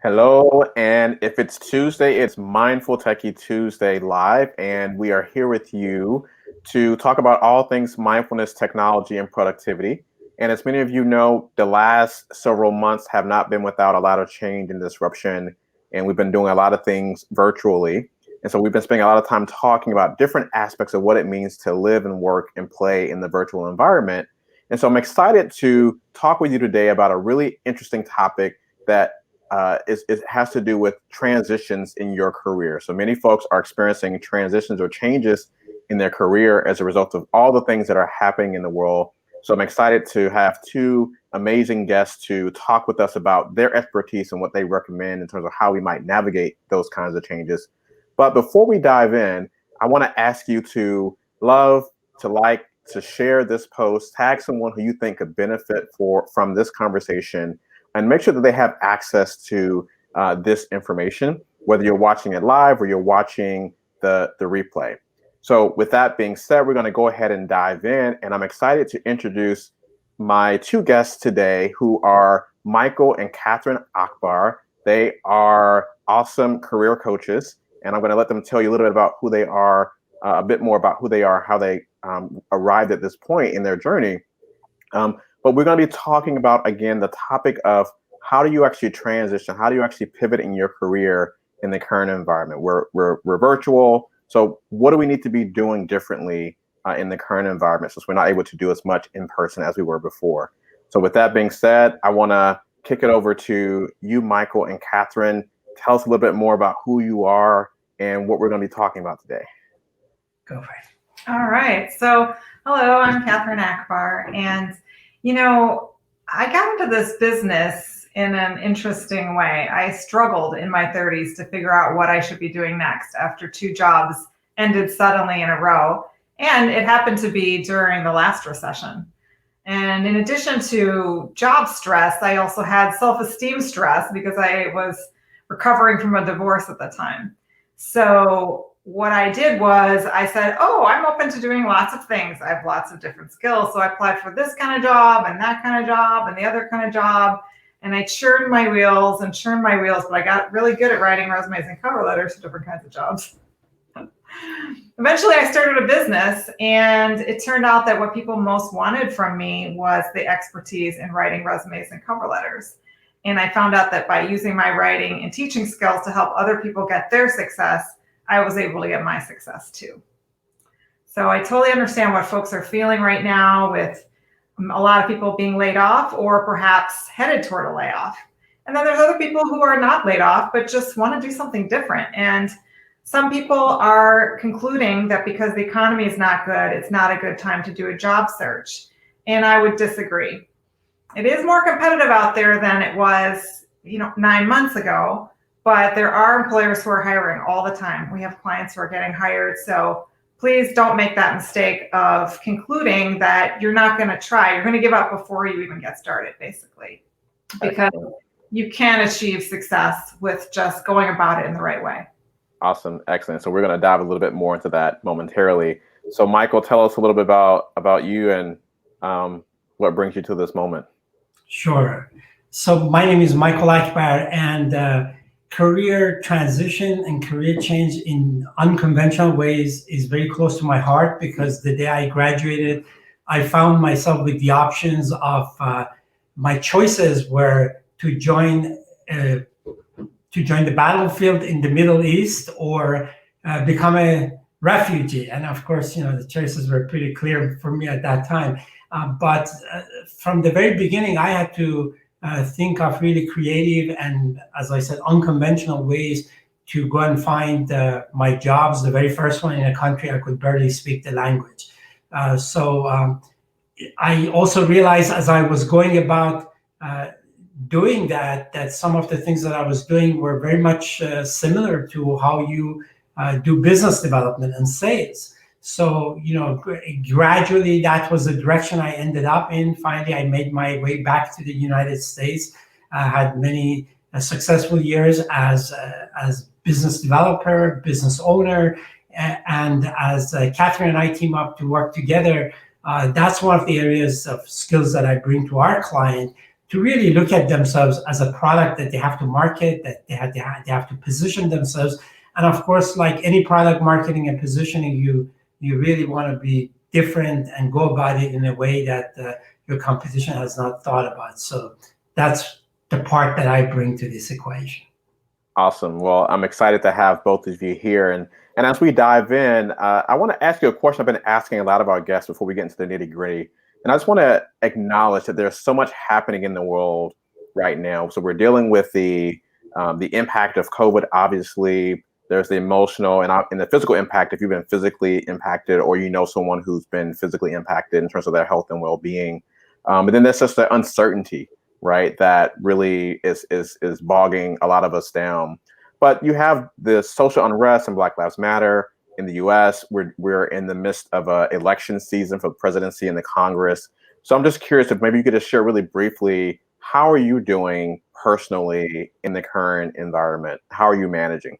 Hello, and if it's Tuesday, it's Mindful Techie Tuesday live, and we are here with you to talk about all things mindfulness, technology, and productivity. And as many of you know, the last several months have not been without a lot of change and disruption, and we've been doing a lot of things virtually. And so we've been spending a lot of time talking about different aspects of what it means to live and work and play in the virtual environment. And so I'm excited to talk with you today about a really interesting topic that it has to do with transitions in your career. So many folks are experiencing transitions or changes in their career as a result of all the things that are happening in the world. So I'm excited to have two amazing guests to talk with us about their expertise and what they recommend in terms of how we might navigate those kinds of changes. But before we dive in, I want to ask you to love, to like, to share this post, tag someone who you think could benefit from this conversation, and make sure that they have access to this information, whether you're watching it live or you're watching the replay. So with that being said, we're going to go ahead and dive in, and I'm excited to introduce my two guests today, who are Michael and Katherine Akbar. They are awesome career coaches, and I'm going to let them tell you a little bit about who they are, a bit more about who they are, how they arrived at this point in their journey. But we're going to be talking about, again, the topic of how do you actually transition? How do you actually pivot in your career in the current environment? We're virtual. So what do we need to be doing differently in the current environment, since we're not able to do as much in person as we were before? So with that being said, I want to kick it over to you, Michael and Katherine. Tell us a little bit more about who you are and what we're going to be talking about today. Go for it. All right. So hello, I'm Katherine Akbar, and I got into this business in an interesting way. I struggled in my 30s to figure out what I should be doing next after two jobs ended suddenly in a row. And it happened to be during the last recession. And in addition to job stress, I also had self-esteem stress because I was recovering from a divorce at the time. So what I did was I said, I'm open to doing lots of things. I have lots of different skills. So I applied for this kind of job and that kind of job and the other kind of job. And I churned my wheels, but I got really good at writing resumes and cover letters for different kinds of jobs. Eventually I started a business, and it turned out that what people most wanted from me was the expertise in writing resumes and cover letters. And I found out that by using my writing and teaching skills to help other people get their success, I was able to get my success too. So I totally understand what folks are feeling right now with a lot of people being laid off or perhaps headed toward a layoff. And then there's other people who are not laid off, but just want to do something different. And some people are concluding that because the economy is not good, it's not a good time to do a job search. And I would disagree. It is more competitive out there than it was, 9 months ago. But there are employers who are hiring all the time. We have clients who are getting hired. So please don't make that mistake of concluding that you're not going to try. You're going to give up before you even get started, basically, because you can achieve success with just going about it in the right way. Awesome. Excellent. So we're going to dive a little bit more into that momentarily. So Michael, tell us a little bit about you and what brings you to this moment. Sure. So my name is Michael Akbar, and career transition and career change in unconventional ways is very close to my heart, because the day I graduated, I found myself with the options of my choices were to join the battlefield in the Middle East or become a refugee. And of course, the choices were pretty clear for me at that time. But from the very beginning, I had to think of really creative and, as I said, unconventional ways to go and find my jobs. The very first one in a country I could barely speak the language. So I also realized as I was going about doing that some of the things that I was doing were very much similar to how you do business development and sales. So, gradually that was the direction I ended up in. Finally, I made my way back to the United States. I had many successful years as business developer, business owner, and as Katherine and I team up to work together, that's one of the areas of skills that I bring to our client to really look at themselves as a product that they have to market, that they have to position themselves. And of course, like any product marketing and positioning, you really want to be different and go about it in a way that your competition has not thought about. So that's the part that I bring to this equation. Awesome. Well, I'm excited to have both of you here. And as we dive in, I want to ask you a question I've been asking a lot of our guests before we get into the nitty gritty. And I just want to acknowledge that there's so much happening in the world right now. So we're dealing with the impact of COVID. Obviously, there's the emotional and the physical impact if you've been physically impacted or you know someone who's been physically impacted in terms of their health and well-being. But then there's just the uncertainty, right, that really is bogging a lot of us down. But you have the social unrest and Black Lives Matter in the U.S. We're in the midst of an election season for the presidency and the Congress. So I'm just curious if maybe you could just share really briefly, how are you doing personally in the current environment? How are you managing?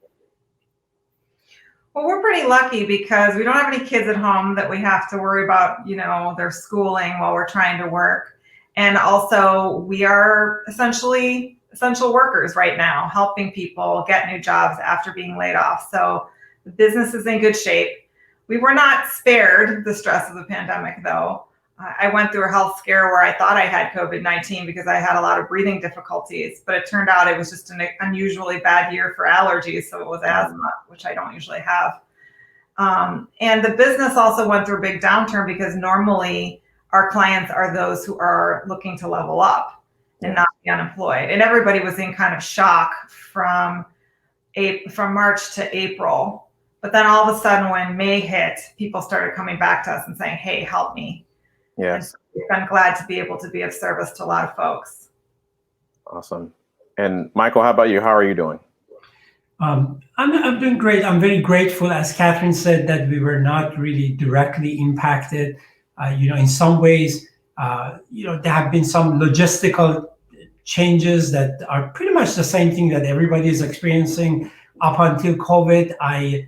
Well, we're pretty lucky because we don't have any kids at home that we have to worry about, their schooling while we're trying to work. And also we are essentially essential workers right now, helping people get new jobs after being laid off. So the business is in good shape. We were not spared the stress of the pandemic, though. I went through a health scare where I thought I had COVID-19 because I had a lot of breathing difficulties, but it turned out it was just an unusually bad year for allergies. So it was asthma, which I don't usually have. And the business also went through a big downturn because normally our clients are those who are looking to level up and not be unemployed. And everybody was in kind of shock from March to April. But then all of a sudden when May hit, people started coming back to us and saying, hey, help me. Yes. We've been glad to be able to be of service to a lot of folks. Awesome. And Michael, how about you? How are you doing? I'm doing great. I'm very grateful, as Katherine said, that we were not really directly impacted. In some ways, there have been some logistical changes that are pretty much the same thing that everybody is experiencing. Up until COVID, I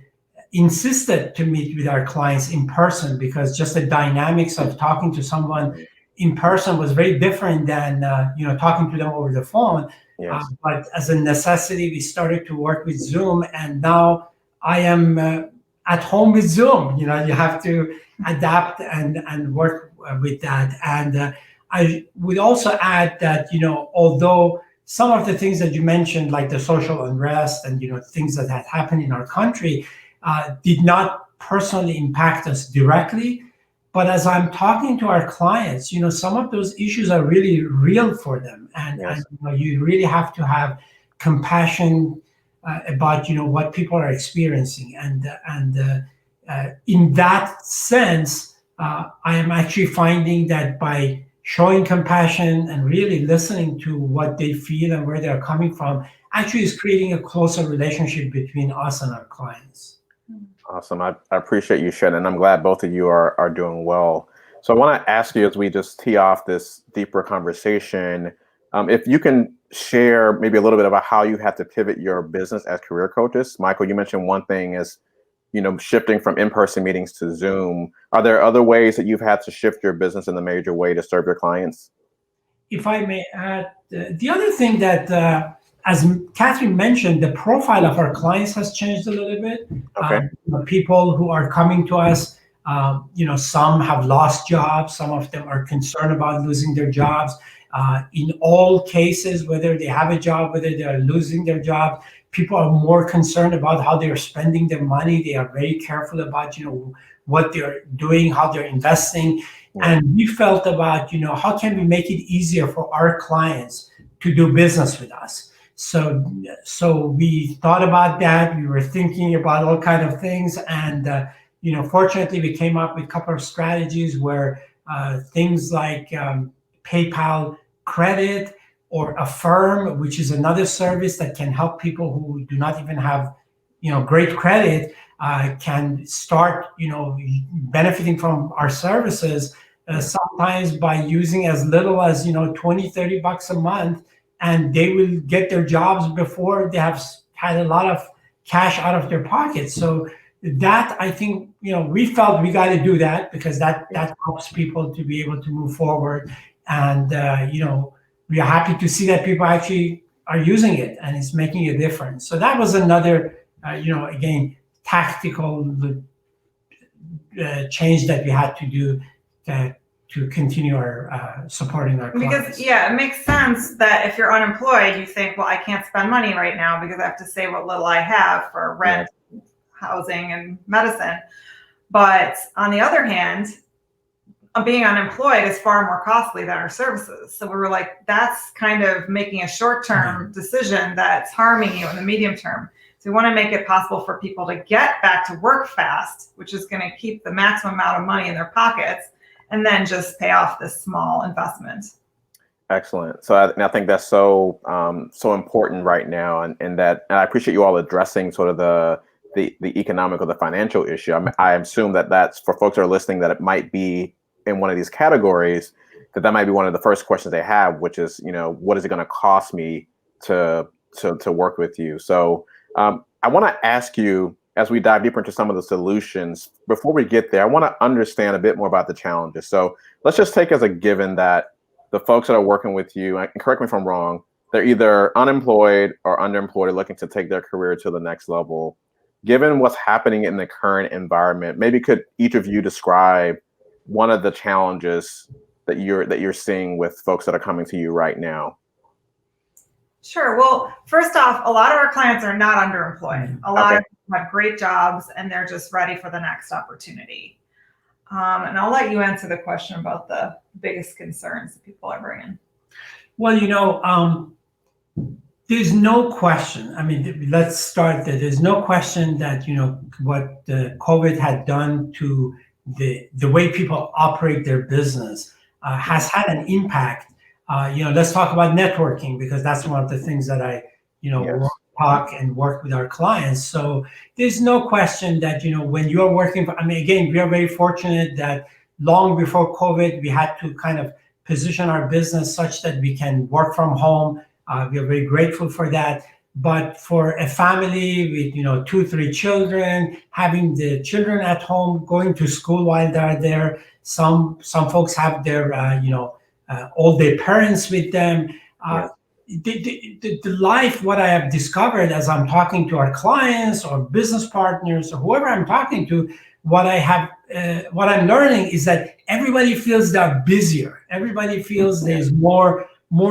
insisted to meet with our clients in person because just the dynamics of talking to someone in person was very different than talking to them over the phone. Yes. But as a necessity, we started to work with Zoom, and now I am at home with Zoom. You have to adapt and work with that. And I would also add that although some of the things that you mentioned, like the social unrest and things that had happened in our country, did not personally impact us directly. But as I'm talking to our clients, some of those issues are really real for them. And, yes. and you really have to have compassion about, what people are experiencing. And in that sense, I am actually finding that by showing compassion and really listening to what they feel and where they're coming from, actually is creating a closer relationship between us and our clients. Awesome. I appreciate you sharing, and I'm glad both of you are doing well. So I want to ask you, as we just tee off this deeper conversation, if you can share maybe a little bit about how you had to pivot your business as career coaches. Michael, you mentioned one thing is, shifting from in-person meetings to Zoom. Are there other ways that you've had to shift your business in a major way to serve your clients? If I may add, the other thing that, as Katherine mentioned, the profile of our clients has changed a little bit. Okay. People who are coming to us, some have lost jobs. Some of them are concerned about losing their jobs. In all cases, whether they have a job, whether they are losing their job, people are more concerned about how they're spending their money. They are very careful about, what they're doing, how they're investing. Yeah. And we felt about, how can we make it easier for our clients to do business with us? So we thought about that. We were thinking about all kinds of things. And, fortunately, we came up with a couple of strategies where things like PayPal credit or Affirm, which is another service that can help people who do not even have, great credit, can start, benefiting from our services sometimes by using as little as, $20-$30 a month. And they will get their jobs before they have had a lot of cash out of their pockets. So that, I think, we felt we got to do that because that helps people to be able to move forward. And, we are happy to see that people actually are using it and it's making a difference. So that was another, again, tactical change that we had to do to continue our supporting our clients. Because it makes sense that if you're unemployed, you think, well, I can't spend money right now because I have to save what little I have for rent, housing, and medicine. But on the other hand, being unemployed is far more costly than our services. So we were like, that's kind of making a short-term decision that's harming you in the medium term. So we want to make it possible for people to get back to work fast, which is going to keep the maximum amount of money in their pockets, and then just pay off this small investment. Excellent. So I think that's so important right now, and I appreciate you all addressing sort of the economic or the financial issue. I assume that that's for folks that are listening, that it might be in one of these categories, that might be one of the first questions they have, which is, what is it going to cost me to work with you? So I want to ask you, as we dive deeper into some of the solutions, before we get there, I want to understand a bit more about the challenges. So let's just take as a given that the folks that are working with you, and correct me if I'm wrong, they're either unemployed or underemployed, looking to take their career to the next level. Given what's happening in the current environment, maybe could each of you describe one of the challenges that you're seeing with folks that are coming to you right now? Sure. Well, first off, a lot of our clients are not underemployed. A lot of them have great jobs and they're just ready for the next opportunity. And I'll let you answer the question about the biggest concerns that people are bringing. Well, there's no question. I mean, let's start there. There's no question that, what COVID had done to the way people operate their business has had an impact. Let's talk about networking, because that's one of the things that I, talk and work with our clients. So there's no question that, when you're working, again, we are very fortunate that long before COVID, we had to kind of position our business such that we can work from home. We are very grateful for that. But for a family with, 2-3 children, having the children at home, going to school while they're there, some folks have their, all their parents with them. The life, what I have discovered as I'm talking to our clients or business partners or whoever I'm talking to, what I'm learning is that everybody feels they're busier. Everybody feels there's more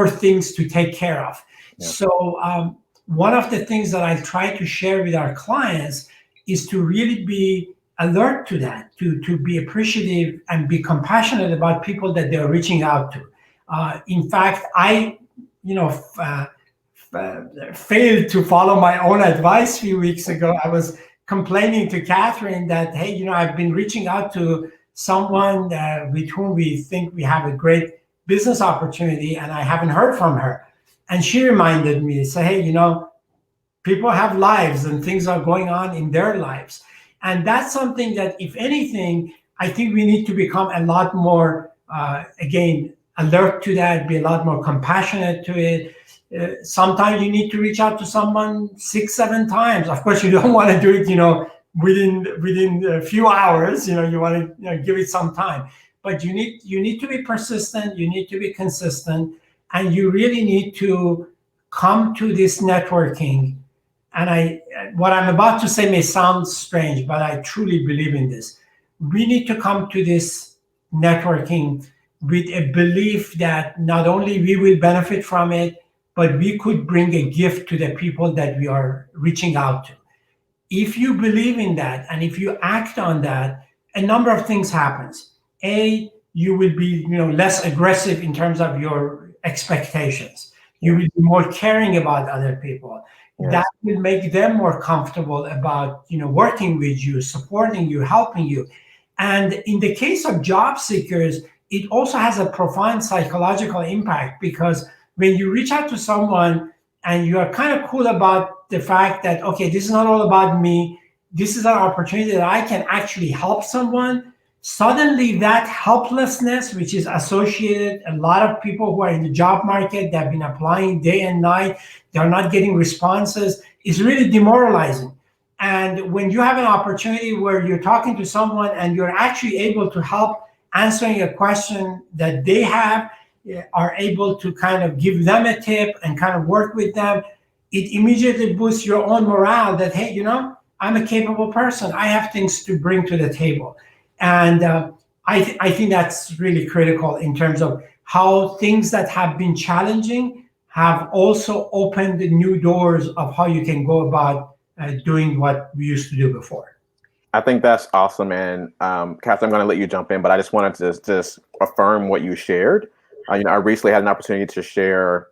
things to take care of. Yeah. So one of the things that I try to share with our clients is to really be alert to that, to be appreciative and be compassionate about people that they're reaching out to. In fact, I failed to follow my own advice a few weeks ago. I was complaining to Katherine that, hey, I've been reaching out to someone with whom we think we have a great business opportunity, and I haven't heard from her. And she reminded me, say, hey, people have lives and things are going on in their lives. And that's something that, if anything, I think we need to become a lot more, again, alert to that, be a lot more compassionate to it. Sometimes you need to reach out to someone 6-7 times. Of course, you don't want to do it, within a few hours. You want to give it some time. But you need to be persistent. You need to be consistent, and you really need to come to this networking. And what I'm about to say may sound strange, but I truly believe in this. We need to come to this networking with a belief that not only we will benefit from it, but we could bring a gift to the people that we are reaching out to. If you believe in that, and if you act on that, a number of things happens. A, you will be less aggressive in terms of your expectations. You will be more caring about other people. Yes. That will make them more comfortable about working with you, supporting you, helping you. And in the case of job seekers, it also has a profound psychological impact, because when you reach out to someone and you are kind of cool about the fact that, okay, this is not all about me, this is an opportunity that I can actually help someone, suddenly that helplessness, which is associated, a lot of people who are in the job market, they've been applying day and night, they're not getting responses, is really demoralizing. And when you have an opportunity where you're talking to someone and you're actually able to help answering a question that they have, are able to kind of give them a tip and kind of work with them, it immediately boosts your own morale that, hey, I'm a capable person. I have things to bring to the table. And I think that's really critical in terms of how things that have been challenging have also opened the new doors of how you can go about doing what we used to do before. I think that's awesome. And Katherine, I'm going to let you jump in, but I just wanted to just affirm what you shared. I recently had an opportunity to share,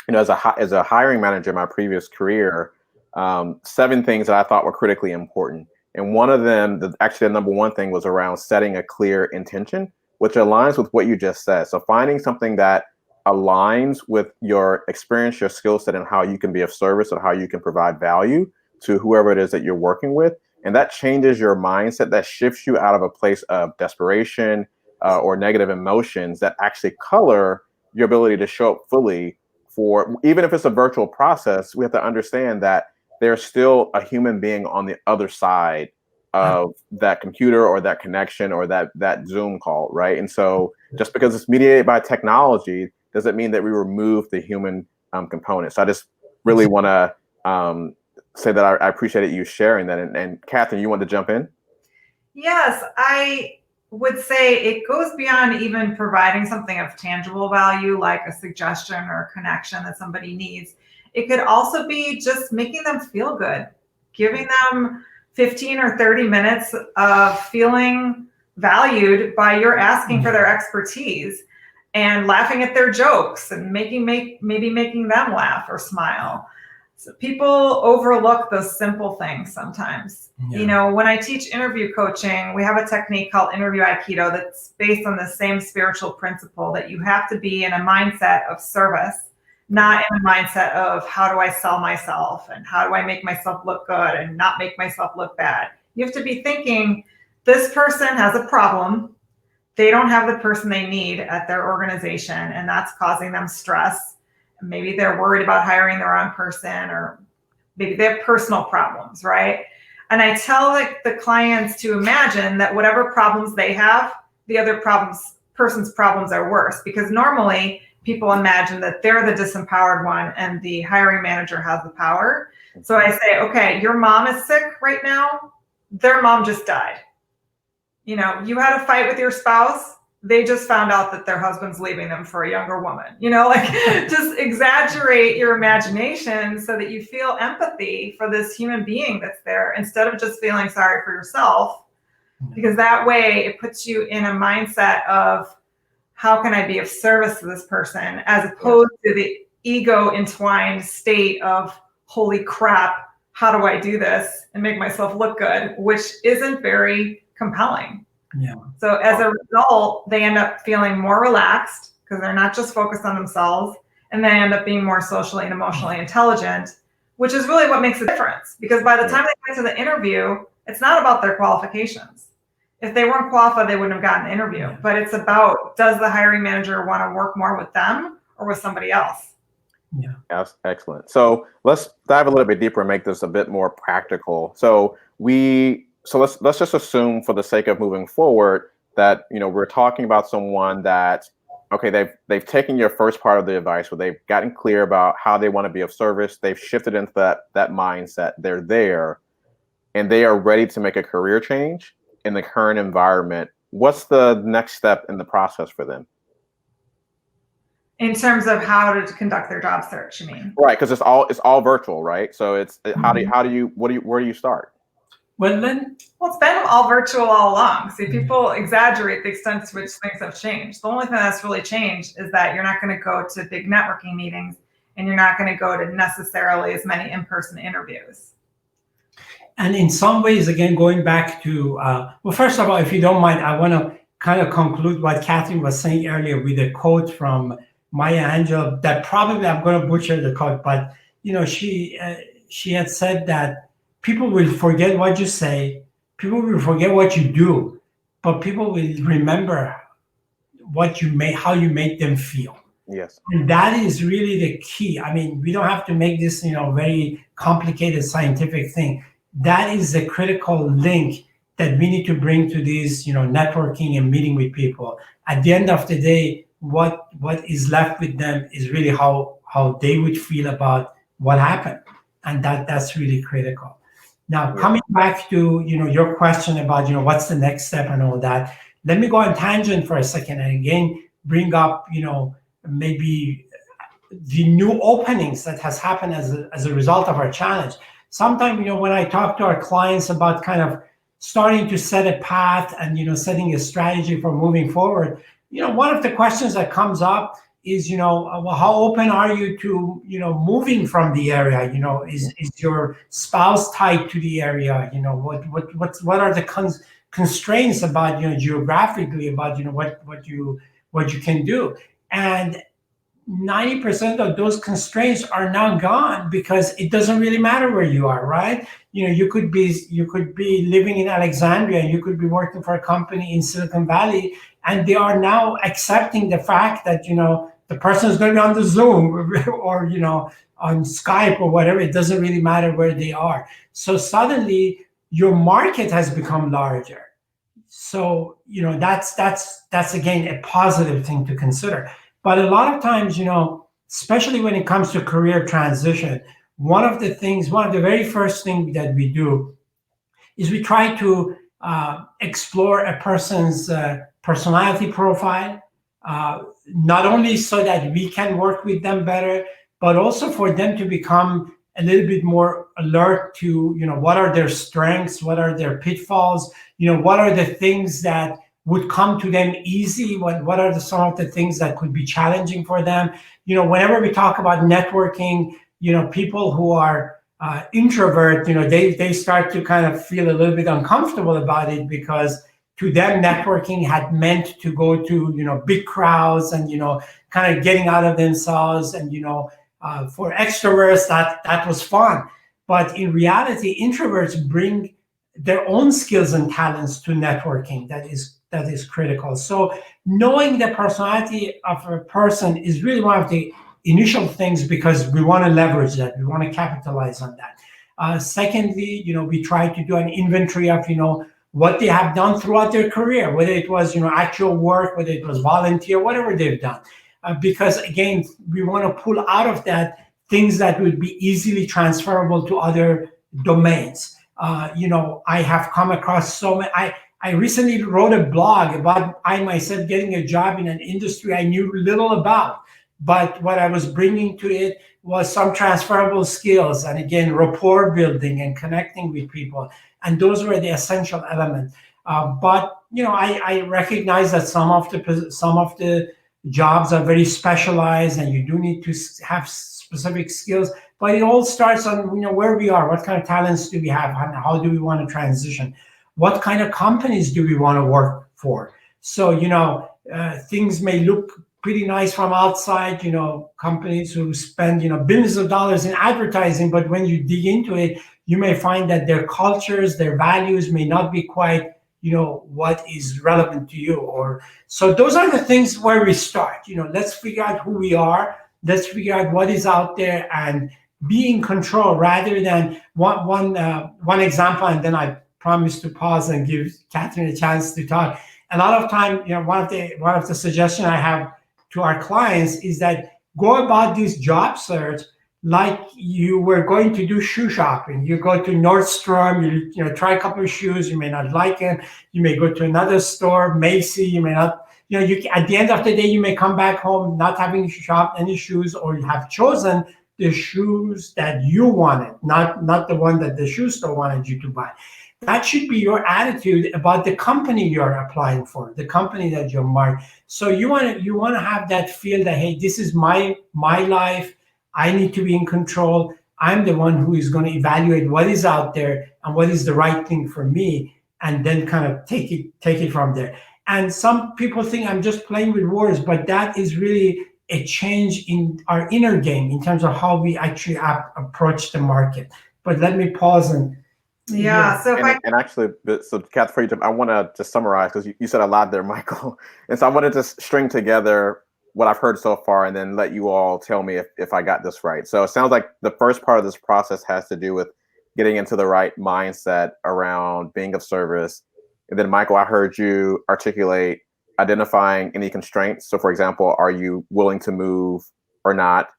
as a hiring manager in my previous career, 7 things that I thought were critically important. And one of them, actually the number one thing, was around setting a clear intention, which aligns with what you just said. So finding something that aligns with your experience, your skill set, and how you can be of service or how you can provide value to whoever it is that you're working with. And that changes your mindset, that shifts you out of a place of desperation or negative emotions that actually color your ability to show up fully for, even if it's a virtual process. We have to understand that there's still a human being on the other side of that computer or that connection or that Zoom call, right? And so just because it's mediated by technology doesn't mean that we remove the human component. So I just really want to say that I appreciated you sharing that. And Katherine, you want to jump in? Yes, I would say it goes beyond even providing something of tangible value, like a suggestion or a connection that somebody needs. It could also be just making them feel good, giving them 15 or 30 minutes of feeling valued by your asking for their expertise and laughing at their jokes and maybe making them laugh or smile. So people overlook those simple things sometimes. Yeah. When I teach interview coaching, we have a technique called Interview Aikido that's based on the same spiritual principle, that you have to be in a mindset of service, not in a mindset of how do I sell myself and how do I make myself look good and not make myself look bad. You have to be thinking, this person has a problem. They don't have the person they need at their organization, and that's causing them stress. Maybe they're worried about hiring the wrong person, or maybe they have personal problems, right? And I tell the clients to imagine that whatever problems they have, the other person's problems are worse, because normally people imagine that they're the disempowered one and the hiring manager has the power. So I say, okay, your mom is sick right now. Their mom just died. You had a fight with your spouse. They just found out that their husband's leaving them for a younger woman. Just exaggerate your imagination so that you feel empathy for this human being that's there, instead of just feeling sorry for yourself, because that way it puts you in a mindset of, how can I be of service to this person, as opposed to the ego entwined state of, holy crap, how do I do this and make myself look good, which isn't very compelling. Yeah. So as a result, they end up feeling more relaxed because they're not just focused on themselves, and they end up being more socially and emotionally intelligent, which is really what makes a difference. Because by the time they get to the interview, it's not about their qualifications. If they weren't qualified, they wouldn't have gotten an interview. But it's about, does the hiring manager want to work more with them or with somebody else? Yeah, that's excellent. So let's dive a little bit deeper and make this a bit more practical. So let's just assume, for the sake of moving forward, that we're talking about someone that, okay, they've taken your first part of the advice, where they've gotten clear about how they want to be of service. They've shifted into that mindset. They're there, and they are ready to make a career change in the current environment. What's the next step in the process for them? In terms of how to conduct their job search, you mean? Right, because it's all virtual, right? So where do you start? Well, it's been all virtual all along. See, people exaggerate the extent to which things have changed. The only thing that's really changed is that you're not going to go to big networking meetings, and you're not going to go to necessarily as many in-person interviews. And in some ways, again, going back to, well, first of all, if you don't mind, I want to kind of conclude what Katherine was saying earlier with a quote from Maya Angelou that probably I'm going to butcher the quote, but she had said that people will forget what you say, people will forget what you do, but people will remember how you make them feel. Yes. And that is really the key. I mean, we don't have to make this, very complicated scientific thing. That is the critical link that we need to bring to these, networking and meeting with people. At the end of the day, what is left with them is really how they would feel about what happened, and that's really critical. Now, coming back to your question about what's the next step and all that, let me go on tangent for a second and again bring up maybe the new openings that has happened as a result of our challenge. Sometimes when I talk to our clients about kind of starting to set a path and setting a strategy for moving forward, one of the questions that comes up is well, how open are you to moving from the area? Is your spouse tied to the area? What are the constraints about geographically about what you can do? And 90% of those constraints are now gone because it doesn't really matter where you are, right? You could be living in Alexandria, you could be working for a company in Silicon Valley, and they are now accepting the fact that the person is going to be on the Zoom or on Skype or whatever. It doesn't really matter where they are. So suddenly your market has become larger. So that's again a positive thing to consider. But a lot of times, especially when it comes to career transition, one of the very first things that we do is we try to explore a person's personality profile, not only so that we can work with them better, but also for them to become a little bit more alert to, what are their strengths, what are their pitfalls, what are the things that would come to them easy, what are some of the things that could be challenging for them. Whenever we talk about networking, people who are introvert, they start to kind of feel a little bit uncomfortable about it because to them networking had meant to go to big crowds and kind of getting out of themselves, and for extroverts that was fun. But in reality, introverts bring their own skills and talents to networking that is critical. So knowing the personality of a person is really one of the initial things, because we want to leverage that, we want to capitalize on that. Secondly, we try to do an inventory of what they have done throughout their career, whether it was actual work, whether it was volunteer, whatever they've done, because again, we want to pull out of that things that would be easily transferable to other domains. I have come across so many. I recently wrote a blog about I myself getting a job in an industry I knew little about, but what I was bringing to it was some transferable skills, and again, rapport building and connecting with people, and those were the essential elements. But I recognize that some of the jobs are very specialized, and you do need to have specific skills. But it all starts on where we are, what kind of talents do we have, and how do we want to transition, what kind of companies do we want to work for. So things may look pretty nice from outside, companies who spend billions of dollars in advertising, but when you dig into it, you may find that their cultures, their values may not be quite what is relevant to you. Or so those are the things where we start. Let's figure out who we are, let's figure out what is out there, and be in control, rather than one example, and then I promise to pause and give Katherine a chance to talk. A lot of time, one of the suggestions I have to our clients is that go about this job search like you were going to do shoe shopping. You go to Nordstrom, you try a couple of shoes, you may not like them. You may go to another store, Macy, you may not, at the end of the day, you may come back home not having shopped any shoes, or you have chosen the shoes that you wanted, not the one that the shoe store wanted you to buy. That should be your attitude about the company you're applying for, the company that you're marked. So you want to have that feel that, hey, this is my life. I need to be in control. I'm the one who is going to evaluate what is out there and what is the right thing for me, and then kind of take it from there. And some people think I'm just playing with words, but that is really a change in our inner game in terms of how we actually approach the market. But let me pause and yeah. So Katherine, I want to just summarize, because you said a lot there, Michael. And so I wanted to string together what I've heard so far, and then let you all tell me if I got this right. So it sounds like the first part of this process has to do with getting into the right mindset around being of service. And then, Michael, I heard you articulate identifying any constraints. So for example, are you willing to move or not?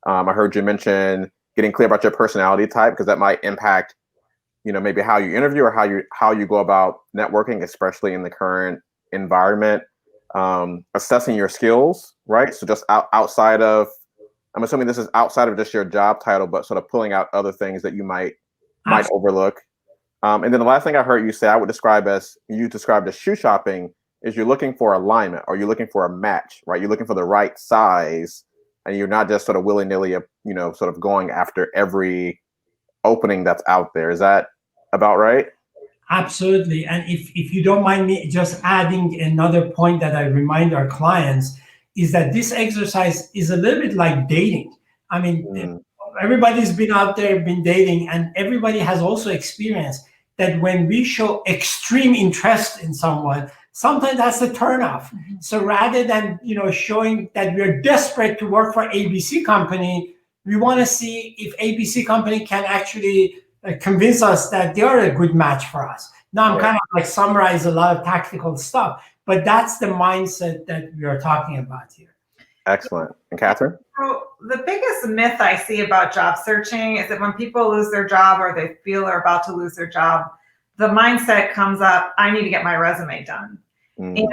I heard you mention getting clear about your personality type, because that might impact, maybe how you interview or how you go about networking, especially in the current environment. Assessing your skills, right? So just outside of, I'm assuming this is outside of just your job title, but sort of pulling out other things that you might overlook. And then the last thing I heard you say, I would describe as, you described as shoe shopping, is you're looking for alignment, or you're looking for a match, right? You're looking for the right size, and you're not just sort of willy-nilly, sort of going after every opening that's out there. Is that about right? Absolutely. And if you don't mind me just adding another point that I remind our clients, is that this exercise is a little bit like dating. I mean, everybody's been out there, been dating, and everybody has also experienced that when we show extreme interest in someone, sometimes that's a turnoff. So rather than showing that we're desperate to work for ABC company, we want to see if ABC company can actually convince us that they are a good match for us. Now I'm kind of like summarize a lot of tactical stuff, but that's the mindset that we are talking about here. Excellent. And Katherine? So the biggest myth I see about job searching is that when people lose their job or they feel they're about to lose their job, the mindset comes up, I need to get my resume done. And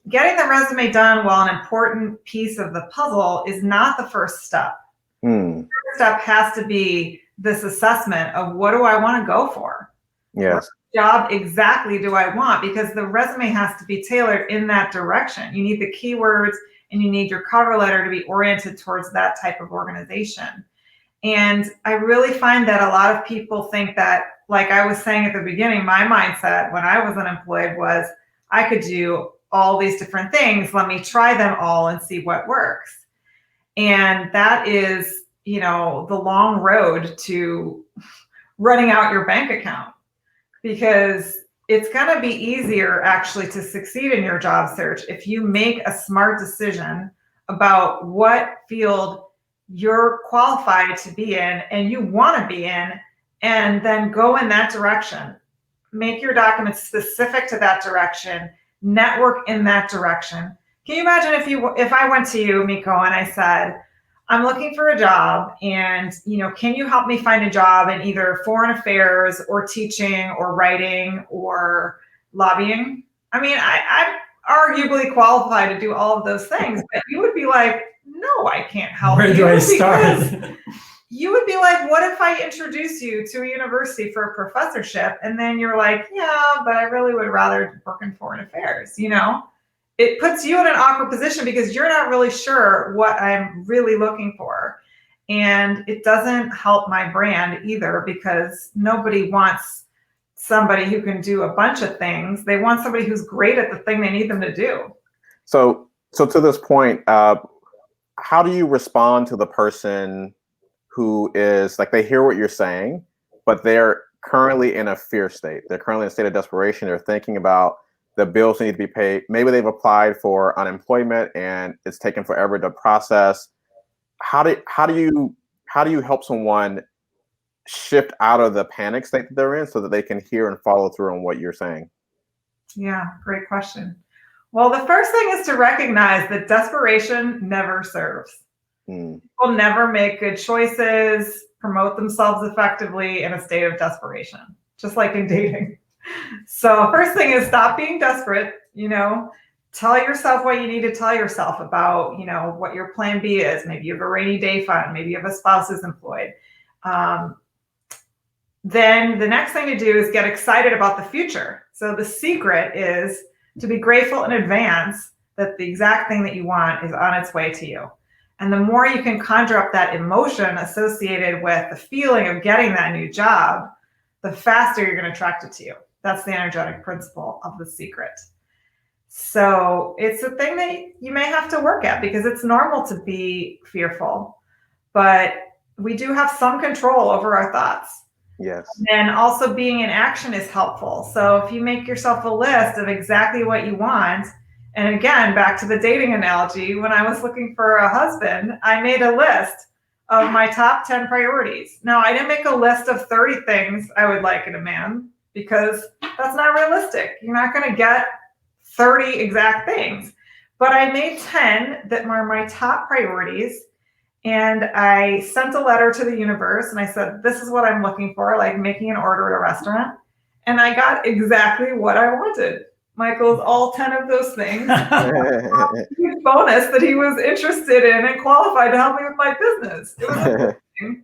getting the resume done, while an important piece of the puzzle, is not the first step. The first step has to be this assessment of, what do I want to go for? Yes. What job exactly do I want? Because the resume has to be tailored in that direction. You need the keywords, and you need your cover letter to be oriented towards that type of organization. And I really find that a lot of people think that, like I was saying at the beginning, my mindset when I was unemployed was, I could do all these different things. Let me try them all and see what works. And that is, the long road to running out your bank account, because it's going to be easier actually to succeed in your job search if you make a smart decision about what field you're qualified to be in and you want to be in, and then go in that direction. Make your documents specific to that direction, network in that direction. Can you imagine if I went to you, Miko, and I said, I'm looking for a job, and can you help me find a job in either foreign affairs or teaching or writing or lobbying? I mean, I'm arguably qualified to do all of those things, but you would be like, no, I can't help you. Where do I start? You would be like, what if I introduce you to a university for a professorship? And then you're like, yeah, but I really would rather work in foreign affairs, It puts you in an awkward position because you're not really sure what I'm really looking for. And it doesn't help my brand either, because nobody wants somebody who can do a bunch of things. They want somebody who's great at the thing they need them to do. So to this point, how do you respond to the person who is like, they hear what you're saying, but they're currently in a fear state? They're currently in a state of desperation. They're thinking about the bills need to be paid. Maybe they've applied for unemployment and it's taken forever to process. How do you help someone shift out of the panic state that they're in so that they can hear and follow through on what you're saying? Yeah, great question. Well, the first thing is to recognize that desperation never serves. People never make good choices, promote themselves effectively in a state of desperation, just like in dating. So first thing is stop being desperate, tell yourself what you need to tell yourself about, what your plan B is. Maybe you have a rainy day fund, maybe you have a spouse who's employed. Then the next thing to do is get excited about the future. So the secret is to be grateful in advance that the exact thing that you want is on its way to you. And the more you can conjure up that emotion associated with the feeling of getting that new job, the faster you're going to attract it to you. That's the energetic principle of The Secret. So it's a thing that you may have to work at, because it's normal to be fearful, but we do have some control over our thoughts. Yes. And also being in action is helpful. So if you make yourself a list of exactly what you want, and again, back to the dating analogy, when I was looking for a husband, I made a list of my top 10 priorities. Now, I didn't make a list of 30 things I would like in a man, because that's not realistic. You're not going to get 30 exact things. But I made 10 that were my top priorities. And I sent a letter to the universe and I said, this is what I'm looking for, like making an order at a restaurant. And I got exactly what I wanted. Michael's all 10 of those things. Bonus that he was interested in and qualified to help me with my business. It was amazing.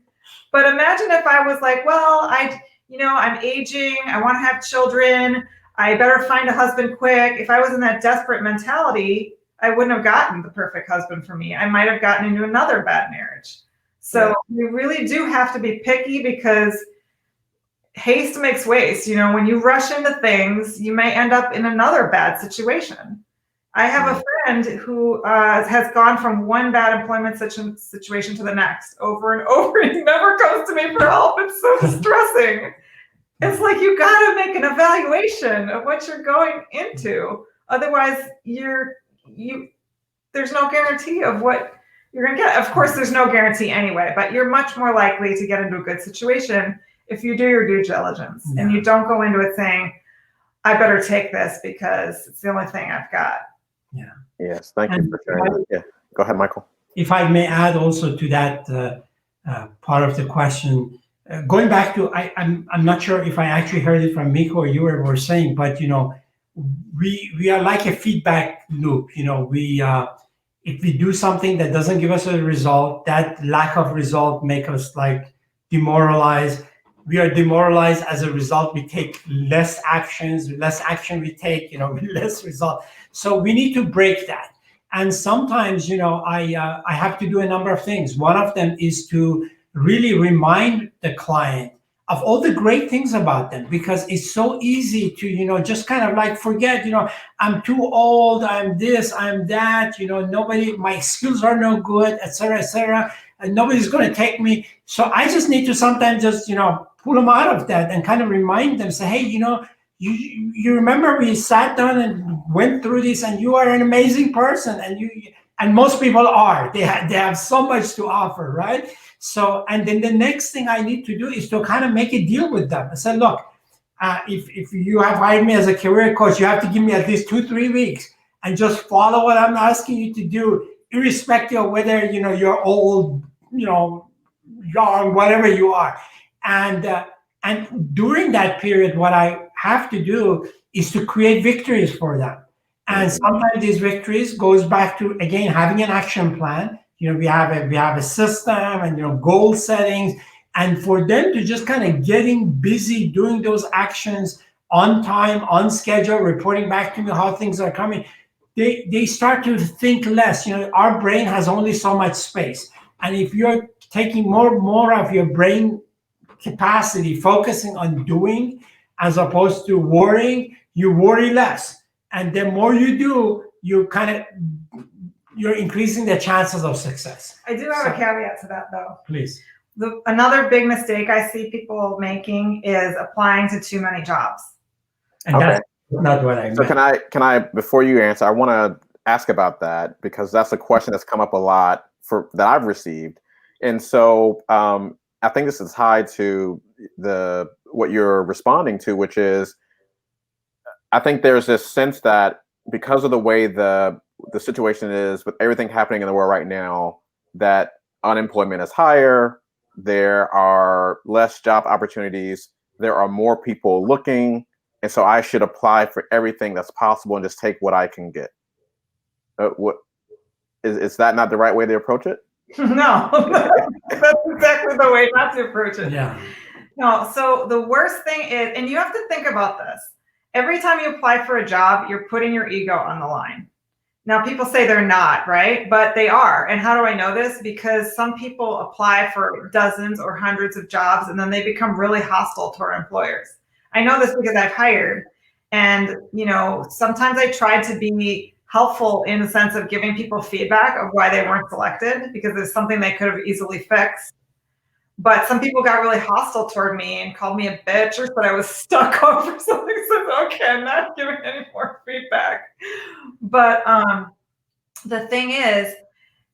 But imagine if I was like, well, I'm aging. I want to have children. I better find a husband quick. If I was in that desperate mentality, I wouldn't have gotten the perfect husband for me. I might have gotten into another bad marriage. So we really do have to be picky, because haste makes waste. When you rush into things, you may end up in another bad situation. I have a friend who has gone from one bad employment situation to the next over and over. He never comes to me for help. It's so distressing. It's like, you got to make an evaluation of what you're going into. Otherwise, there's no guarantee of what you're going to get. Of course, there's no guarantee anyway, but you're much more likely to get into a good situation if you do your due diligence and you don't go into it saying, I better take this because it's the only thing I've got. Yeah. Yes. Thank you for sharing that. Yeah. Go ahead, Michael. If I may add also to that part of the question, going back to, I'm not sure if I actually heard it from Miko or you were saying, but we are like a feedback loop. If we do something that doesn't give us a result, that lack of result make us like demoralized. We are demoralized as a result. We take less actions. Less action we take, less result. So we need to break that. And sometimes, I have to do a number of things. One of them is to really remind the client of all the great things about them, because it's so easy to, just kind of like forget, I'm too old, I'm this, I'm that, my skills are no good, et cetera, and nobody's going to take me. So I just need to sometimes just, pull them out of that and kind of remind them, say, hey, you remember we sat down and went through this, and you are an amazing person, and most people are. They have so much to offer, right? So, and then the next thing I need to do is to kind of make a deal with them. I said, look, if you have hired me as a career coach, you have to give me at least 2-3 weeks and just follow what I'm asking you to do, irrespective of whether, you're old, young, whatever you are. And during that period, what I have to do is to create victories for them. And sometimes these victories goes back to, again, having an action plan. We have a system and, goal settings, and for them to just kind of getting busy doing those actions on time, on schedule, reporting back to me how things are coming. They start to think less. Our brain has only so much space. And if you're taking more of your brain capacity, focusing on doing as opposed to worrying, you worry less. And the more you do, you're increasing the chances of success. I do have a caveat to that, though. Please. Another big mistake I see people making is applying to too many jobs. And that's not what I meant. So can I, before you answer, I want to ask about that, because that's a question that's come up a lot that I've received. And so I think this is tied to what you're responding to, which is, I think there's this sense that because of the way the situation is with everything happening in the world right now, that unemployment is higher, there are less job opportunities, there are more people looking, and so I should apply for everything that's possible and just take what I can get. What is that not the right way to approach it? No, that's exactly the way not to approach it. Yeah. No, so the worst thing is, and you have to think about this, every time you apply for a job, you're putting your ego on the line. Now, people say they're not, right? But they are. And how do I know this? Because some people apply for dozens or hundreds of jobs, and then they become really hostile to our employers. I know this because I've hired. And, sometimes I tried to be helpful in the sense of giving people feedback of why they weren't selected, because there's something they could have easily fixed. But some people got really hostile toward me and called me a bitch or said I was stuck up or something. So, okay, I'm not giving any more feedback. But the thing is,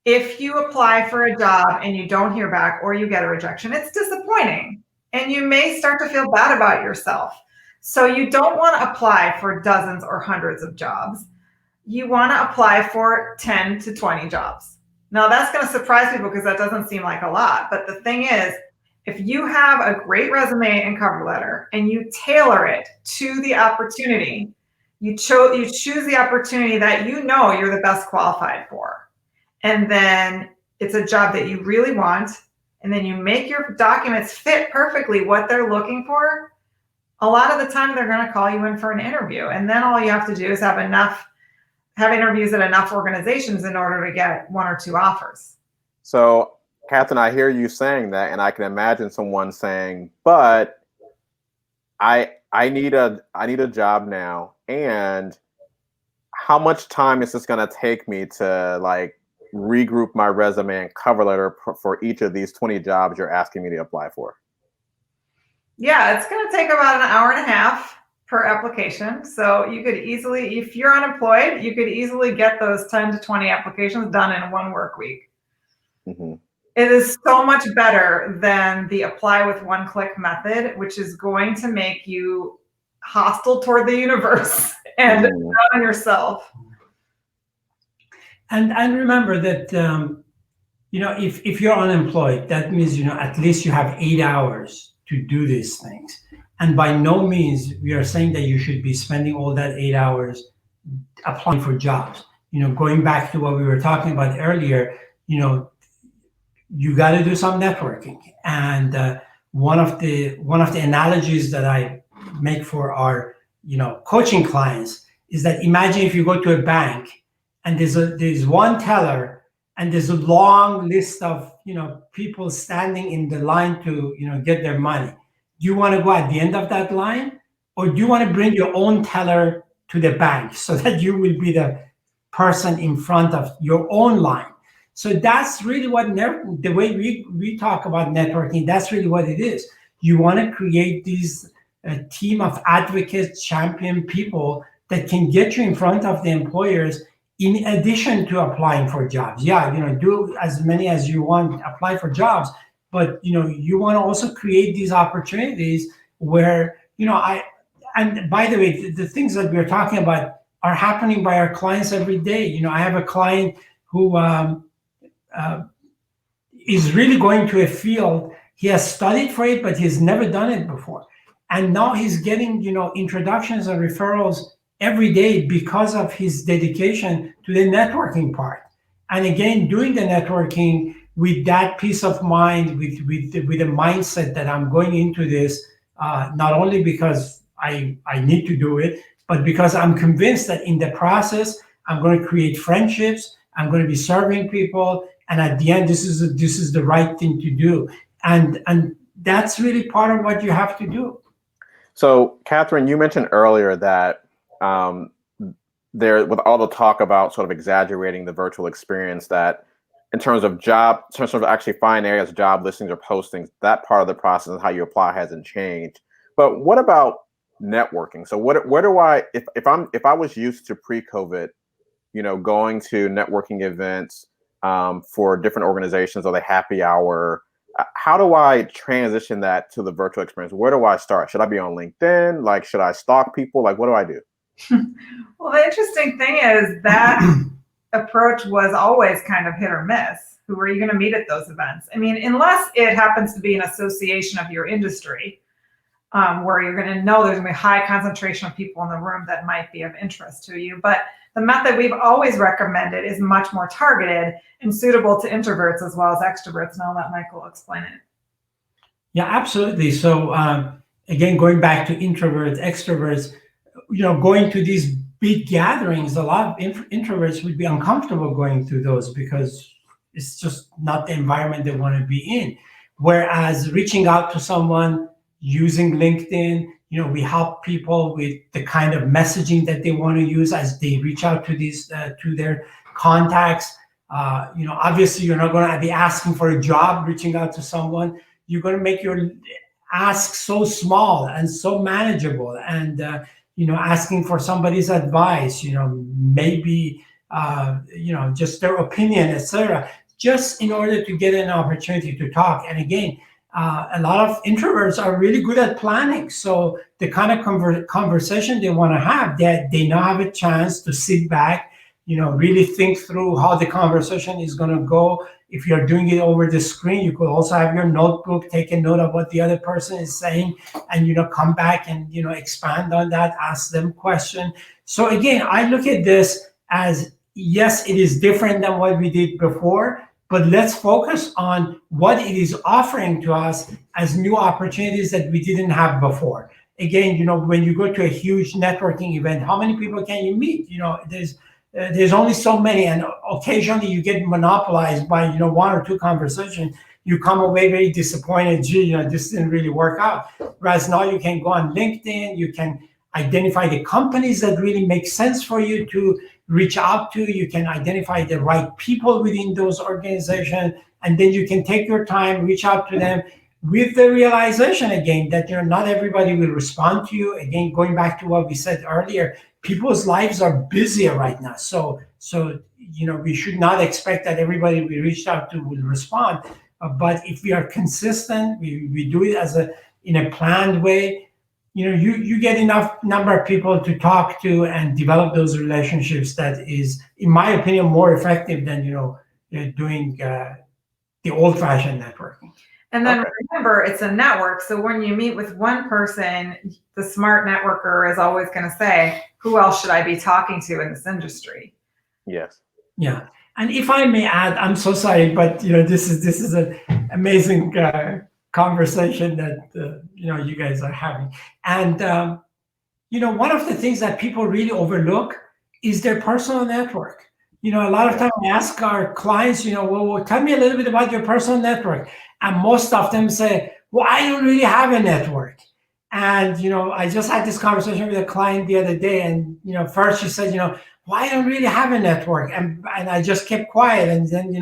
if you apply for a job and you don't hear back or you get a rejection, it's disappointing. And you may start to feel bad about yourself. So you don't want to apply for dozens or hundreds of jobs. You want to apply for 10 to 20 jobs. Now that's going to surprise people because that doesn't seem like a lot. But the thing is, if you have a great resume and cover letter and you tailor it to the opportunity, you choose the opportunity that you know you're the best qualified for. And then it's a job that you really want. And then you make your documents fit perfectly what they're looking for. A lot of the time they're going to call you in for an interview. And then all you have to do is have interviews at enough organizations in order to get 1 or 2 offers. So, Katherine, I hear you saying that, and I can imagine someone saying, "But I need a job now, and how much time is this going to take me to like regroup my resume and cover letter for each of these 20 jobs you're asking me to apply for?" Yeah, it's going to take about an hour and a half per application. So you could easily, if you're unemployed, you could easily get those 10 to 20 applications done in 1 work week. Mm-hmm. It is so much better than the apply with 1 click method, which is going to make you hostile toward the universe and down on yourself. And remember that, if you're unemployed, that means, at least you have 8 hours to do these things. And by no means we are saying that you should be spending all that 8 hours applying for jobs. Going back to what we were talking about earlier, you got to do some networking. And one of the analogies that I make for our coaching clients is that imagine if you go to a bank and there's one teller and there's a long list of people standing in the line to get their money. Do you want to go at the end of that line, or do you want to bring your own teller to the bank so that you will be the person in front of your own line? So that's really what the way we talk about networking, that's really what it is. You want to create these team of advocates, champion people that can get you in front of the employers in addition to applying for jobs. Yeah, do as many as you want, apply for jobs. But you want to also create these opportunities where and by the way, the things that we're talking about are happening by our clients every day. I have a client who is really going to a field. He has studied for it, but he's never done it before, and now he's getting introductions and referrals every day because of his dedication to the networking part. And again, doing the networking with that peace of mind, with a mindset that I'm going into this, not only because I need to do it, but because I'm convinced that in the process, I'm going to create friendships, I'm going to be serving people, and at the end, this is the right thing to do. And that's really part of what you have to do. So, Katherine, you mentioned earlier that there, with all the talk about sort of exaggerating the virtual experience, that in terms of actually finding areas, job listings or postings, that part of the process and how you apply hasn't changed. But what about networking? So where do I, if I was used to pre-COVID, going to networking events for different organizations or the happy hour, how do I transition that to the virtual experience? Where do I start? Should I be on LinkedIn? Like, should I stalk people? Like, what do I do? Well, the interesting thing is that approach was always kind of hit or miss. Who are you going to meet at those events? I mean, unless it happens to be an association of your industry, where you're going to know there's going to be a high concentration of people in the room that might be of interest to you. But the method we've always recommended is much more targeted and suitable to introverts as well as extroverts. And I'll let Michael explain it. Yeah, absolutely. So again, going back to introverts, extroverts, going to these big gatherings, a lot of introverts would be uncomfortable going to those because it's just not the environment they want to be in. Whereas reaching out to someone using LinkedIn, we help people with the kind of messaging that they want to use as they reach out to these to their contacts. Obviously you're not going to be asking for a job, reaching out to someone. You're going to make your ask so small and so manageable, and asking for somebody's advice, maybe just their opinion, etc., just in order to get an opportunity to talk. And again, a lot of introverts are really good at planning. So the kind of conversation they want to have, that they now have a chance to sit back, really think through how the conversation is going to go. If you're doing it over the screen, you could also have your notebook, take a note of what the other person is saying, and come back and expand on that, ask them questions. So again, I look at this as, yes, it is different than what we did before, but let's focus on what it is offering to us as new opportunities that we didn't have before. Again, when you go to a huge networking event, how many people can you meet? There's only so many, and occasionally you get monopolized by one or two conversations. You come away very disappointed. Gee, this didn't really work out. Whereas now you can go on LinkedIn, you can identify the companies that really make sense for you to reach out to. You can identify the right people within those organizations, and then you can take your time, reach out to them with the realization again that not everybody will respond to you. Again, going back to what we said earlier, people's lives are busier right now. So we should not expect that everybody we reached out to will respond. But if we are consistent, we do it in a planned way, you get enough number of people to talk to and develop those relationships. That is, in my opinion, more effective than doing the old-fashioned networking. And then remember, it's a network. So when you meet with one person, the smart networker is always going to say, who else should I be talking to in this industry? Yes. Yeah. And if I may add, I'm so sorry, but this is an amazing conversation that you guys are having. And one of the things that people really overlook is their personal network. A lot of time I ask our clients, well, tell me a little bit about your personal network. And most of them say, well, I don't really have a network. And, I just had this conversation with a client the other day. And, first she said, well, I don't really have a network. And I just kept quiet. And then,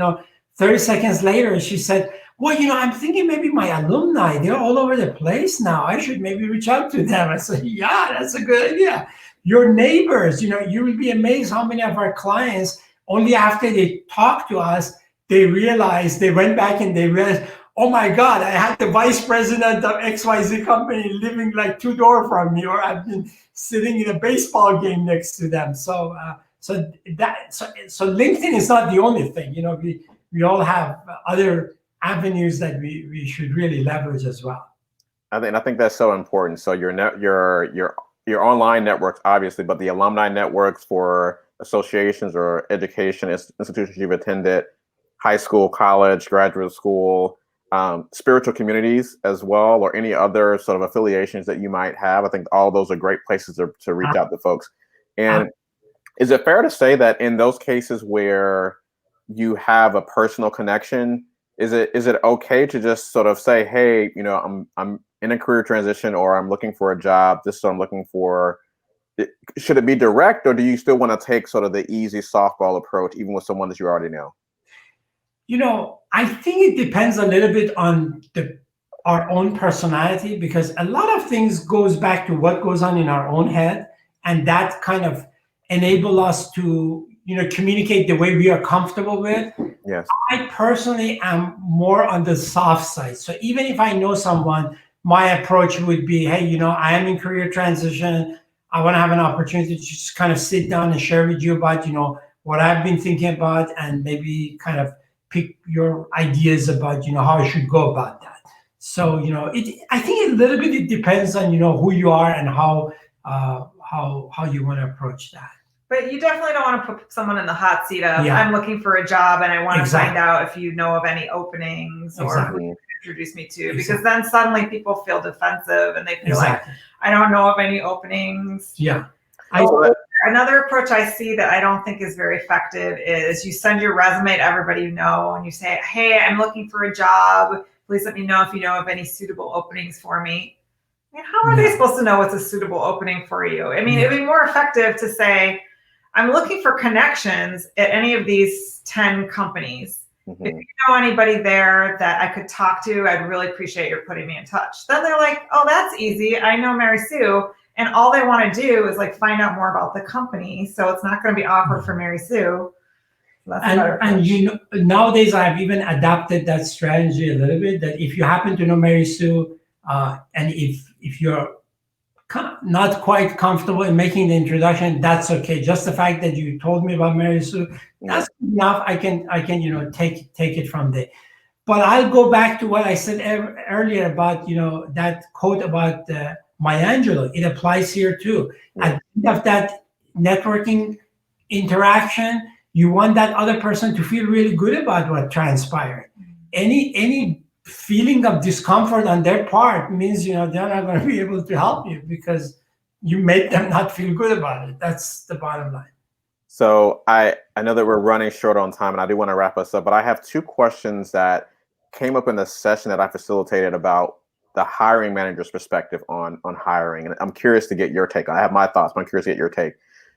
30 seconds later, she said, well, I'm thinking maybe my alumni, they're all over the place now. I should maybe reach out to them. I said, yeah, that's a good idea. Your neighbors, you will be amazed how many of our clients, only after they talk to us, they went back and they realized, oh my God, I had the vice president of XYZ company living like 2 doors from me, or I've been sitting in a baseball game next to them. So LinkedIn is not the only thing. We all have other avenues that we should really leverage as well. I think that's so important. So your online networks, obviously, but the alumni networks for associations or education institutions you've attended, high school, college, graduate school, spiritual communities as well, or any other sort of affiliations that you might have. I think all those are great places to reach out to folks. And is it fair to say that in those cases where you have a personal connection, is it okay to just sort of say, hey, I'm in a career transition, or I'm looking for a job, this is what I'm looking for? Should it be direct, or do you still want to take sort of the easy softball approach, even with someone that you already know? I think it depends a little bit on our own personality, because a lot of things goes back to what goes on in our own head, and that kind of enable us to communicate the way we are comfortable with. Yes. I personally am more on the soft side. So even if I know someone, my approach would be, hey, I am in career transition. I want to have an opportunity to just kind of sit down and share with you about, what I've been thinking about, and maybe kind of pick your ideas about, how I should go about that. So, I think a little bit it depends on, who you are and how you want to approach that. But you definitely don't want to put someone in the hot seat of, I'm looking for a job and I want to find out if you know of any openings or who you can introduce me to, because then suddenly people feel defensive and they feel like, I don't know of any openings. Yeah. Another approach I see that I don't think is very effective is you send your resume to everybody you know and you say, hey, I'm looking for a job. Please let me know if you know of any suitable openings for me. And how are they supposed to know what's a suitable opening for you? I mean, it'd be more effective to say, I'm looking for connections at any of these 10 companies. Mm-hmm. If you know anybody there that I could talk to, I'd really appreciate your putting me in touch. Then they're like, oh, that's easy. I know Mary Sue. And all they want to do is find out more about the company. So it's not going to be awkward for Mary Sue. That's a better And approach. you know, nowadays I've even adapted that strategy a little bit. That if you happen to know Mary Sue, and if you're not quite comfortable in making the introduction, that's okay. Just the fact that you told me about Mary Sue, that's enough. I can take it from there. But I'll go back to what I said earlier about that quote about Maya Angelou. It applies here too. At the end of that networking interaction, you want that other person to feel really good about what transpired. Any feeling of discomfort on their part means they're not going to be able to help you because you made them not feel good about it. That's the bottom line. So I know that we're running short on time, and I do want to wrap us up, but I have two questions that came up in the session that I facilitated about the hiring manager's perspective on hiring, and I'm curious to get your take. I have my thoughts, but I'm curious to get your take.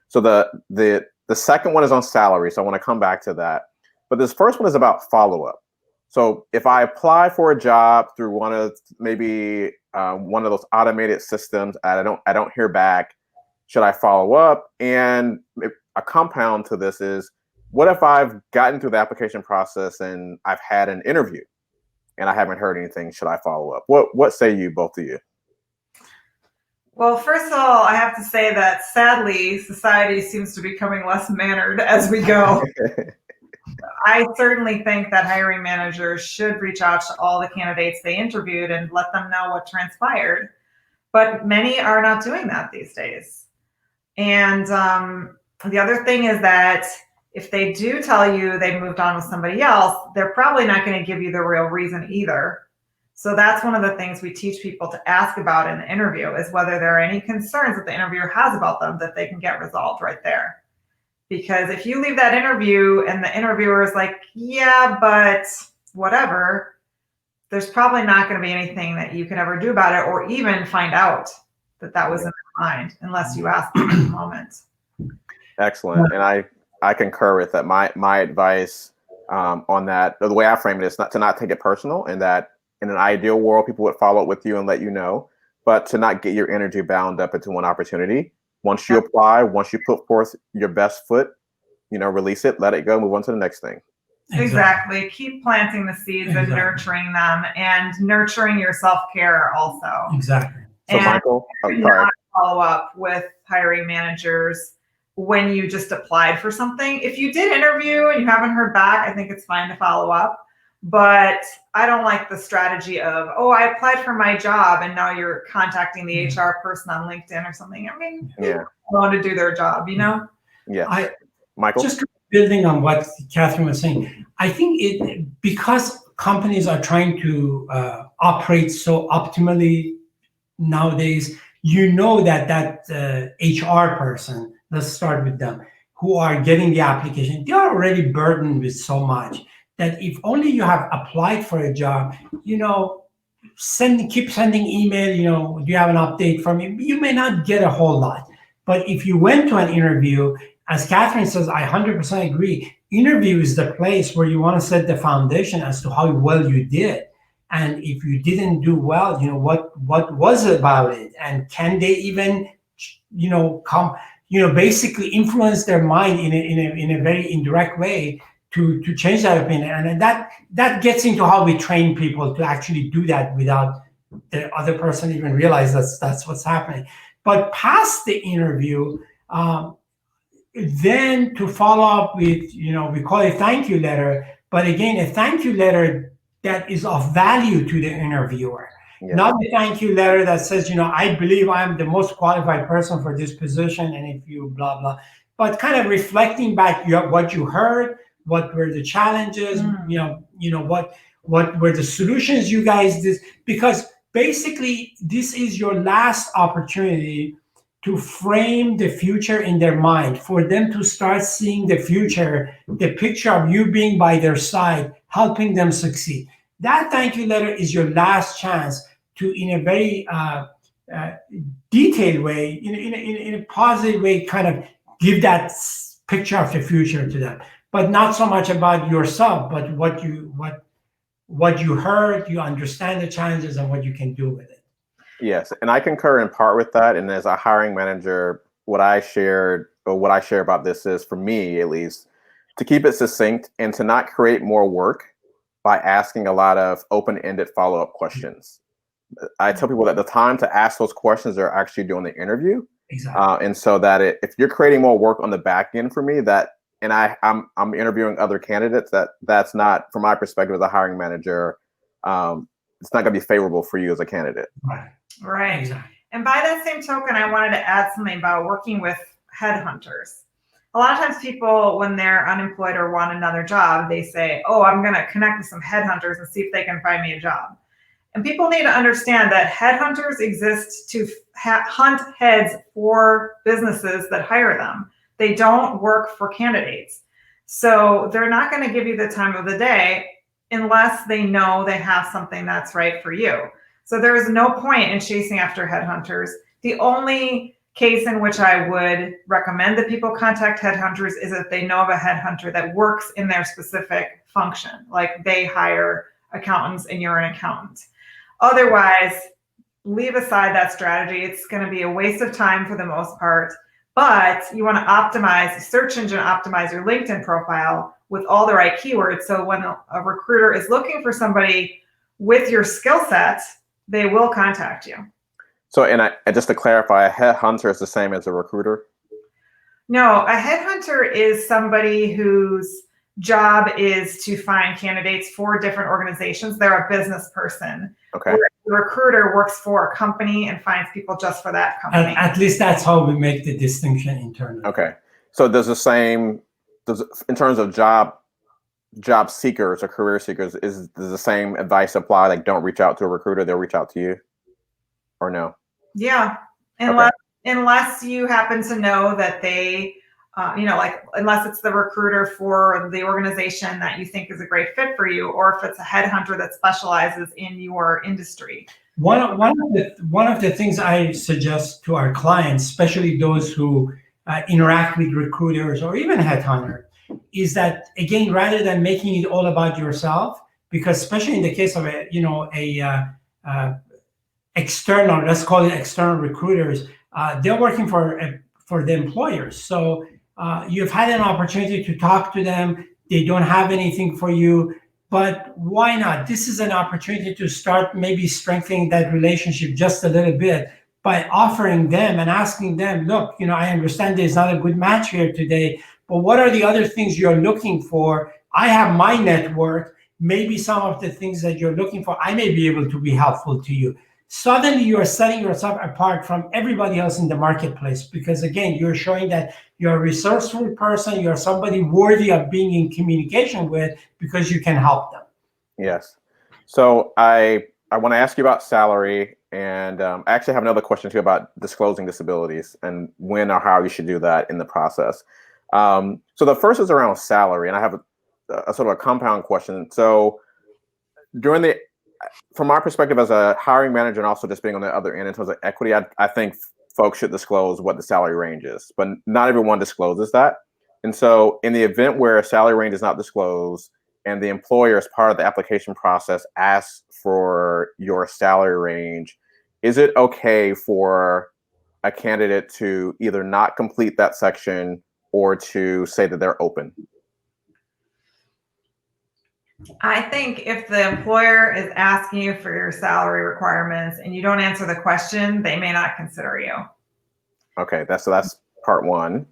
So the second one is on salary, so I want to come back to that. But this first one is about follow-up. So if I apply for a job through one of those automated systems and I don't hear back, should I follow up? And a compound to this is, what if I've gotten through the application process and I've had an interview and I haven't heard anything? Should I follow up? What say you, both of you? Well, first of all, I have to say that sadly, society seems to be becoming less mannered as we go. I certainly think that hiring managers should reach out to all the candidates they interviewed and let them know what transpired. But many are not doing that these days. And the other thing is that if they do tell you they moved on with somebody else, they're probably not going to give you the real reason either. So that's one of the things we teach people to ask about in the interview, is whether there are any concerns that the interviewer has about them that they can get resolved right there. Because if you leave that interview and the interviewer is like, yeah, but whatever, there's probably not going to be anything that you can ever do about it, or even find out that was in their mind, unless you ask them in the moment. Excellent. And I concur with that. My advice on that, the way I frame it, is not to take it personal, and that in an ideal world, people would follow up with you and let you know, but to not get your energy bound up into one opportunity. Once you apply, once you put forth your best foot, release it, let it go, move on to the next thing. Exactly. Keep planting the seeds and nurturing them, and nurturing your self-care also. Exactly. So and Michael, sorry. Follow up with hiring managers when you just applied for something. If you did interview and you haven't heard back, I think it's fine to follow up. But I don't like the strategy of, I applied for my job and now you're contacting the HR person on LinkedIn or something. I mean, they want to do their job, Yeah. Michael? Just building on what Katherine was saying, I think because companies are trying to operate so optimally nowadays, that HR person, let's start with them, who are getting the application, they are already burdened with so much that if only you have applied for a job, keep sending email, do you have an update from me? You may not get a whole lot. But if you went to an interview, as Katherine says, I 100% agree. Interview is the place where you want to set the foundation as to how well you did. And if you didn't do well, what was it about it? And can they even, basically influence their mind in a very indirect way to change that opinion? And that gets into how we train people to actually do that without the other person even realize that's what's happening. But past the interview, then to follow up with, we call it thank you letter, but again, a thank you letter that is of value to the interviewer. Yeah. Not the thank you letter that says, I believe I'm the most qualified person for this position, and if you blah, blah, but kind of reflecting back what you heard, what were the challenges, what were the solutions you guys did, because basically this is your last opportunity to frame the future in their mind, for them to start seeing the future, the picture of you being by their side, helping them succeed. That thank you letter is your last chance to, in a very detailed way, in a positive way, kind of give that picture of the future to them. But not so much about yourself, but what you heard, you understand the challenges and what you can do with it. Yes, and I concur in part with that. And as a hiring manager, what I share about this is, for me at least, to keep it succinct and to not create more work by asking a lot of open-ended follow-up questions. I tell people that the time to ask those questions are actually doing the interview. Exactly. And so that if you're creating more work on the back end for me, and I'm interviewing other candidates, that's not, from my perspective as a hiring manager, it's not going to be favorable for you as a candidate. Right. Exactly. And by that same token, I wanted to add something about working with headhunters. A lot of times people, when they're unemployed or want another job, they say, oh, I'm going to connect with some headhunters and see if they can find me a job. And people need to understand that headhunters exist to hunt heads for businesses that hire them. They don't work for candidates. So they're not going to give you the time of the day unless they know they have something that's right for you. So there is no point in chasing after headhunters. The only case in which I would recommend that people contact headhunters is if they know of a headhunter that works in their specific function, like they hire accountants and you're an accountant. Otherwise, leave aside that strategy. It's going to be a waste of time for the most part, but you want to optimize, search engine optimize your LinkedIn profile with all the right keywords. So when a recruiter is looking for somebody with your skill set, they will contact you. So, and just to clarify, a headhunter is the same as a recruiter? No, a headhunter is somebody whose job is to find candidates for different organizations. They're a business person. Okay. The recruiter works for a company and finds people just for that company. At least that's how we make the distinction internally. Okay. So in terms of job seekers or career seekers, does the same advice apply? Like, don't reach out to a recruiter, they'll reach out to you, or no? Yeah, unless you happen to know that they, unless it's the recruiter for the organization that you think is a great fit for you, or if it's a headhunter that specializes in your industry. One of the things I suggest to our clients, especially those who interact with recruiters or even headhunter, is that, again, rather than making it all about yourself, because especially in the case of external, let's call it external recruiters, they're working for the employers. So you've had an opportunity to talk to them. They don't have anything for you, but why not? This is an opportunity to start maybe strengthening that relationship just a little bit by offering them and asking them, look, I understand there's not a good match here today, but what are the other things you're looking for? I have my network. Maybe some of the things that you're looking for, I may be able to be helpful to you. Suddenly you're setting yourself apart from everybody else in the marketplace, because again, you're showing that you're a resourceful person, you're somebody worthy of being in communication with, because you can help them. Yes. So I want to ask you about salary, and I actually have another question too about disclosing disabilities and when or how you should do that in the process. So the first is around salary, and I have a sort of a compound question. So from our perspective as a hiring manager, and also just being on the other end in terms of equity, I think folks should disclose what the salary range is, but not everyone discloses that. And so in the event where a salary range is not disclosed and the employer, as part of the application process, asks for your salary range, is it okay for a candidate to either not complete that section or to say that they're open? I think if the employer is asking you for your salary requirements and you don't answer the question, they may not consider you. Okay, that's part one.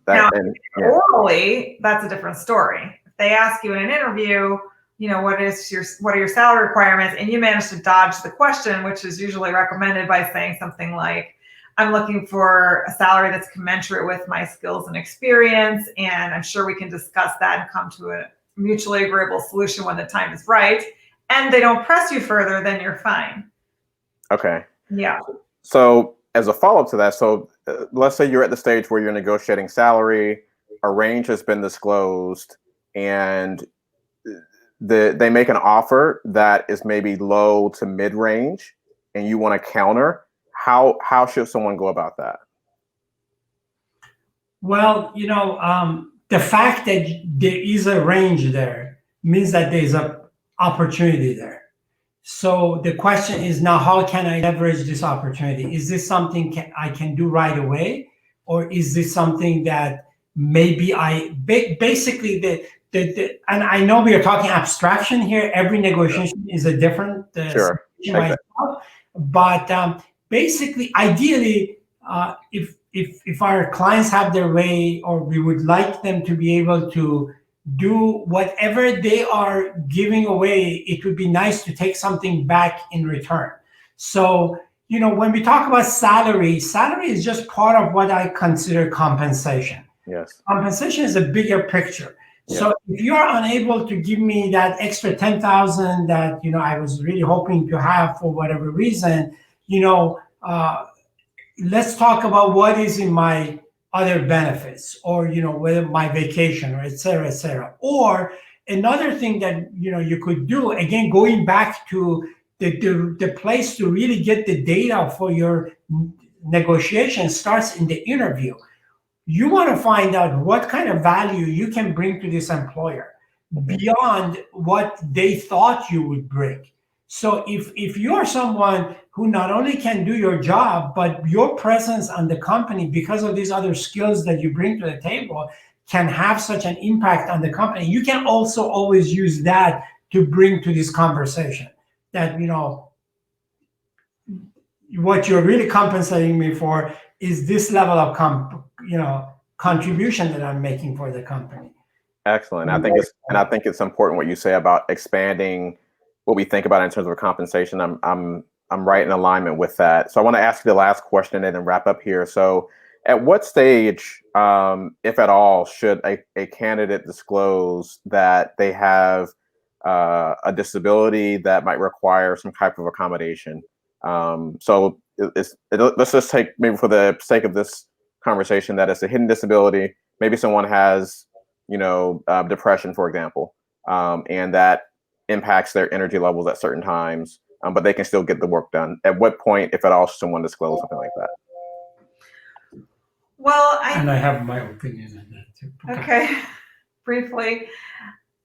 Orally, that's a different story. If they ask you in an interview, what are your salary requirements, and you manage to dodge the question, which is usually recommended by saying something like, I'm looking for a salary that's commensurate with my skills and experience, and I'm sure we can discuss that and come to a mutually agreeable solution when the time is right, and they don't press you further, then you're fine. Okay. Yeah. So as a follow-up to that, let's say you're at the stage where you're negotiating salary, a range has been disclosed, and they make an offer that is maybe low to mid-range, and you want to counter. How should someone go about that? Well, the fact that there is a range there means that there's an opportunity there. So the question is now, how can I leverage this opportunity? Is this something I can do right away? Or is this something that maybe basically and I know we are talking abstraction here. Every negotiation is a different Sure. situation myself, but basically, ideally, if our clients have their way, or we would like them to be able to do whatever they are giving away, it would be nice to take something back in return. So, when we talk about salary is just part of what I consider compensation. Yes. Compensation is a bigger picture. Yeah. So if you are unable to give me that extra 10,000 that, I was really hoping to have for whatever reason, let's talk about what is in my other benefits, or whether my vacation, or et cetera, et cetera. Or another thing that you could do, again, going back to the place to really get the data for your negotiation starts in the interview. You want to find out what kind of value you can bring to this employer beyond what they thought you would bring. So if you're someone who not only can do your job, but your presence on the company, because of these other skills that you bring to the table, can have such an impact on the company, you can also always use that to bring to this conversation that, what you're really compensating me for is this level of contribution that I'm making for the company. Excellent. I think it's important what you say about expanding what we think about in terms of compensation. I'm right in alignment with that. So I want to ask you the last question and then wrap up here. So at what stage, if at all, should a candidate disclose that they have a disability that might require some type of accommodation? So let's just take, maybe for the sake of this conversation, that it's a hidden disability. Maybe someone has, depression, for example, and that impacts their energy levels at certain times, but they can still get the work done. At what point, if at all, should someone disclose something like that? Well, I have my opinion on that too. Okay. Briefly,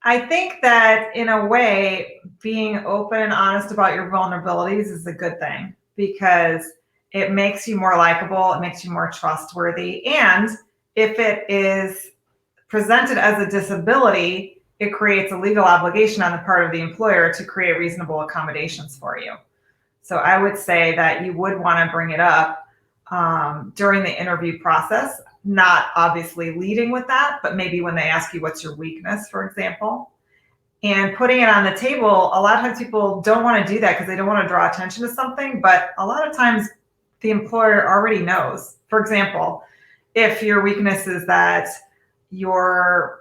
I think that in a way, being open and honest about your vulnerabilities is a good thing, because it makes you more likable, it makes you more trustworthy, and if it is presented as a disability, it creates a legal obligation on the part of the employer to create reasonable accommodations for you. So I would say that you would want to bring it up during the interview process, not obviously leading with that, but maybe when they ask you what's your weakness, for example, and putting it on the table. A lot of times people don't want to do that because they don't want to draw attention to something, but a lot of times the employer already knows. For example, if your weakness is that you're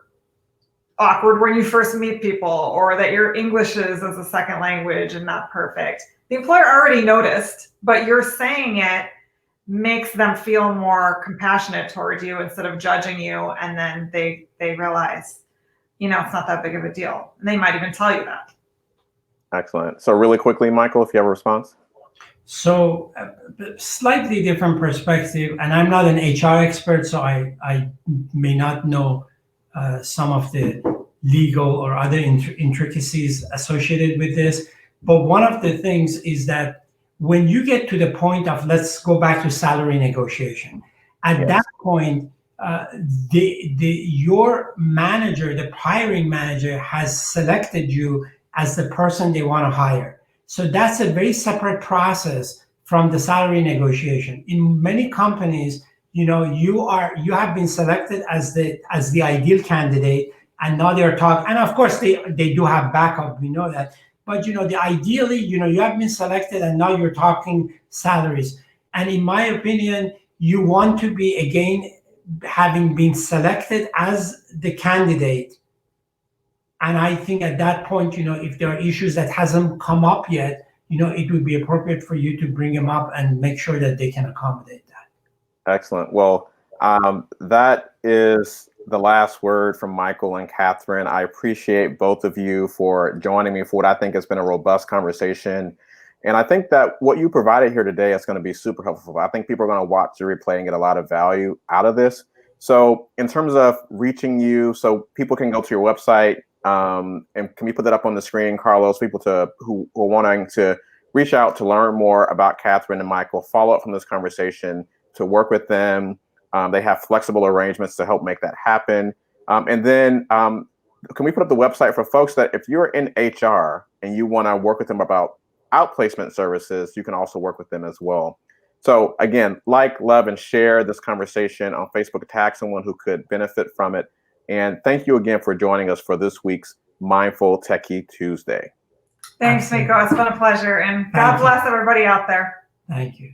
awkward when you first meet people, or that your English is as a second language and not perfect, the employer already noticed, but you're saying it makes them feel more compassionate towards you instead of judging you, and then they realize, it's not that big of a deal, and they might even tell you that. Excellent. So really quickly, Michael, if you have a response. So slightly different perspective, and I'm not an HR expert, so I may not know some of the legal or other intricacies associated with this. But one of the things is that when you get to the point of, let's go back to salary negotiation, at that point, your manager, the hiring manager, has selected you as the person they want to hire. So that's a very separate process from the salary negotiation. In many companies, you have been selected as the ideal candidate, and now they're talking. And of course, they do have backup. We know that. But ideally, you have been selected, and now you're talking salaries. And in my opinion, you want to be, again, having been selected as the candidate. And I think at that point, if there are issues that hasn't come up yet, it would be appropriate for you to bring them up and make sure that they can accommodate that. Excellent. Well, that is the last word from Michael and Katherine. I appreciate both of you for joining me for what I think has been a robust conversation. And I think that what you provided here today is going to be super helpful. I think people are going to watch the replay and get a lot of value out of this. So in terms of reaching you, so people can go to your website, and can we put that up on the screen, Carlos? People who are wanting to reach out to learn more about Katherine and Michael, follow up from this conversation, to work with them. They have flexible arrangements to help make that happen. And then can we put up the website for folks that if you're in HR and you want to work with them about outplacement services, you can also work with them as well. So again, like, love, and share this conversation on Facebook. Tag someone who could benefit from it. And thank you again for joining us for this week's Mindful Techie Tuesday. Thanks, Miko. It's been a pleasure. And God bless everybody out there. Thank you.